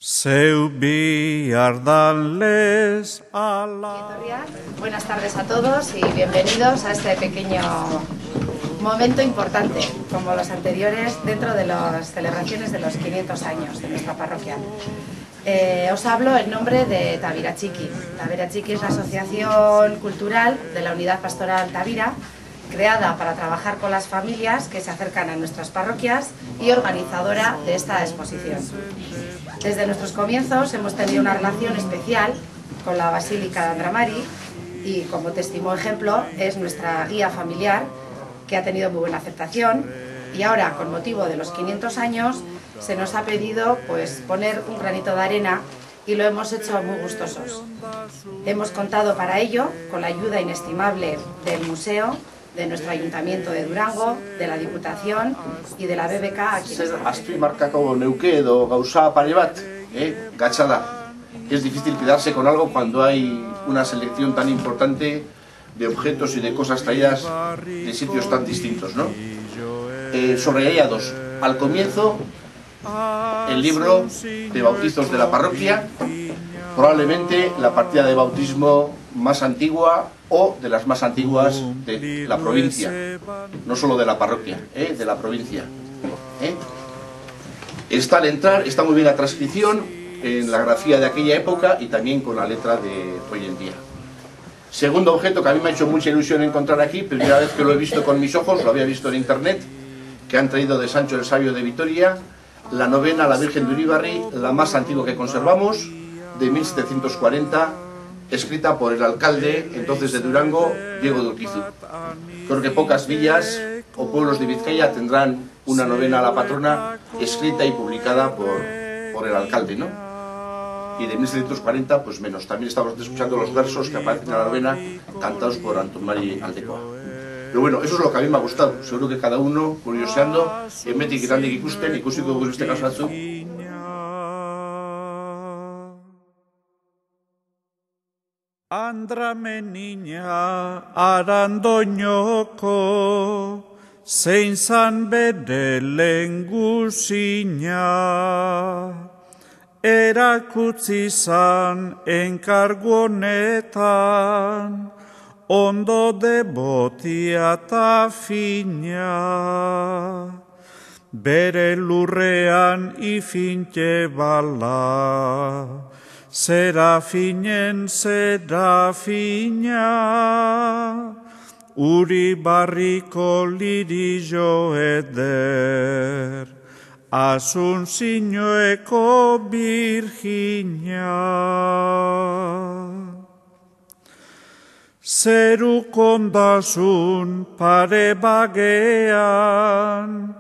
Zeu bihardanlez ala. Buenas tardes a todos y bienvenidos a este pequeño momento importante, como los anteriores, dentro de las celebraciones de los 500 años de nuestra parroquia. Os hablo en nombre de Tavira Txiki. Tavira Txiki es la asociación cultural de la Unidad Pastoral Tavira, creada para trabajar con las familias que se acercan a nuestras parroquias y organizadora de esta exposición. Desde nuestros comienzos hemos tenido una relación especial con la Basílica de Andramari y como testimonio ejemplo es nuestra guía familiar, que ha tenido muy buena aceptación, y ahora con motivo de los 500 años se nos ha pedido poner un granito de arena y lo hemos hecho muy gustosos. Hemos contado para ello con la ayuda inestimable del museo, de nuestro Ayuntamiento de Durango, de la Diputación y de la BBK aquí. Azpimarkako neuke edo gauza pare bat, gatza da. Es difícil quedarse con algo cuando hay una selección tan importante de objetos y de cosas traídas de sitios tan distintos, ¿no? Subrayados. Al comienzo, el libro de bautizos de la parroquia, probablemente la partida de bautismo más antigua o de las más antiguas de la provincia, no solo de la parroquia, de la provincia. Está al entrar, está muy bien la transcripción en la grafía de aquella época y también con la letra de hoy en día. Segundo objeto que a mí me ha hecho mucha ilusión encontrar aquí, primera vez que lo he visto con mis ojos, lo había visto en internet, que han traído de Sancho el Sabio de Vitoria, la novena a la Virgen de Uribarri, la más antigua que conservamos, de 1740, escrita por el alcalde entonces de Durango, Diego de Urquizu. Creo que pocas villas o pueblos de Vizcaya tendrán una novena a la patrona escrita y publicada por el alcalde, ¿no? Y de 1740, pues menos. También estamos escuchando los versos que aparecen en la novena cantados por Antón Mari Aldecoa. Pero bueno, eso es lo que a mí me ha gustado. Seguro que cada uno, curioseando, hemetik irandik ikusten, ikusiko dugu beste kasu batzuk. Andrameniña arandoñoko, zein zan bere lehengusina, erakutsi zan enkargu honetan, ondo devotia ta fina, bere lurrean ifintxe bala, Serafinen serafina, Uribarriko lirillo eder, Asunzioeko Virginia. Zeruk ondasun pare bagean,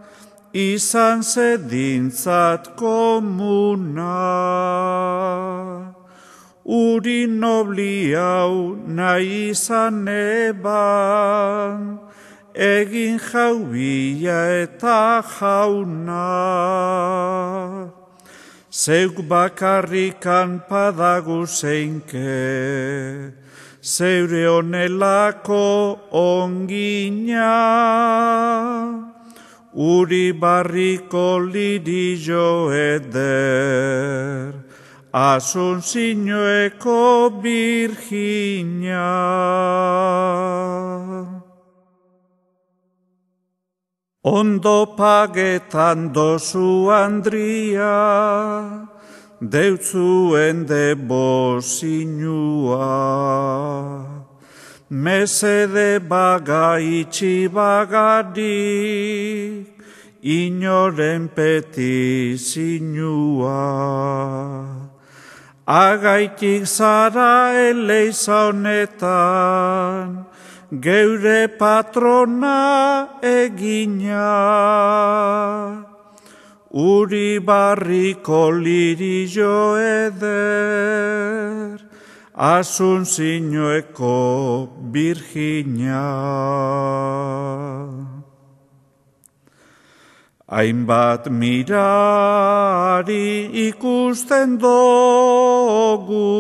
izan zedintzat komuna, uri nobli hau nahi izan eban, egin jaubia eta jauna. Zeuk bakarrikan padagu zeinke, zeure honelako ongina, Uribarriko lirillo eder, Asunzioeko Virginia. Ondo pagetan dozu Andria, deutzuen debozinua. Mesede baga itxi bagarik, inoren petizinua. Agaitik zara eleiza honetan, geure patrona egina. Uribarriko lirillo eder, Asunzioeko Virginia. Hainbat mirari ikusten dugu,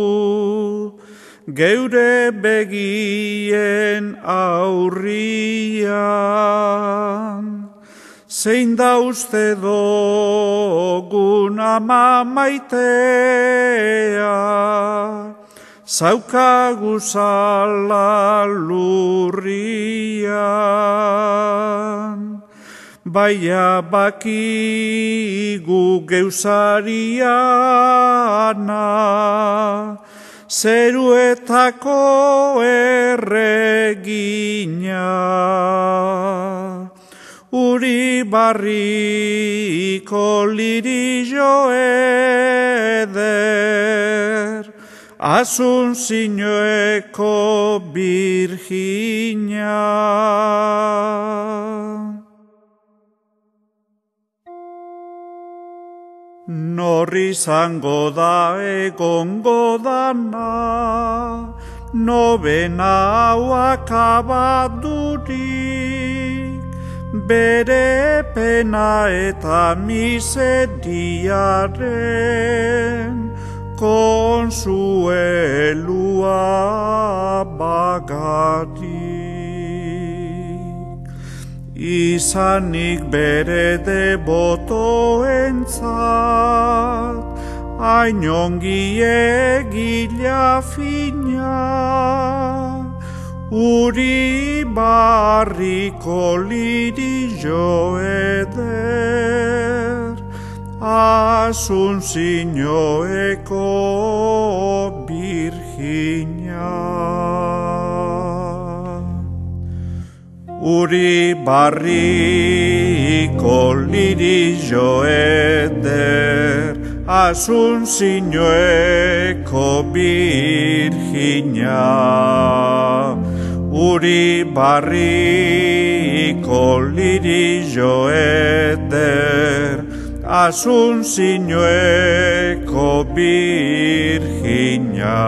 geure begien aurrian, zein da uste dogun ama maitea, zaukagu zala lurrian, baina bakigu geusariana, zeruetako erregina. Uribarriko lirillo eder, Asunzioeko Birjina. Norri izango da egongo dana, nobena hau akabadurik, bere pena eta miseriaren konsuelua bagarik. Izanik bere debotoentzat, hain ongi egila fina, Uribarriko lirillo eder, Asunzioeko Birjina. Uribarriko lirillo eder, Asunzioeko Birjina. Uribarriko lirillo eder, Asunzioeko Birjina.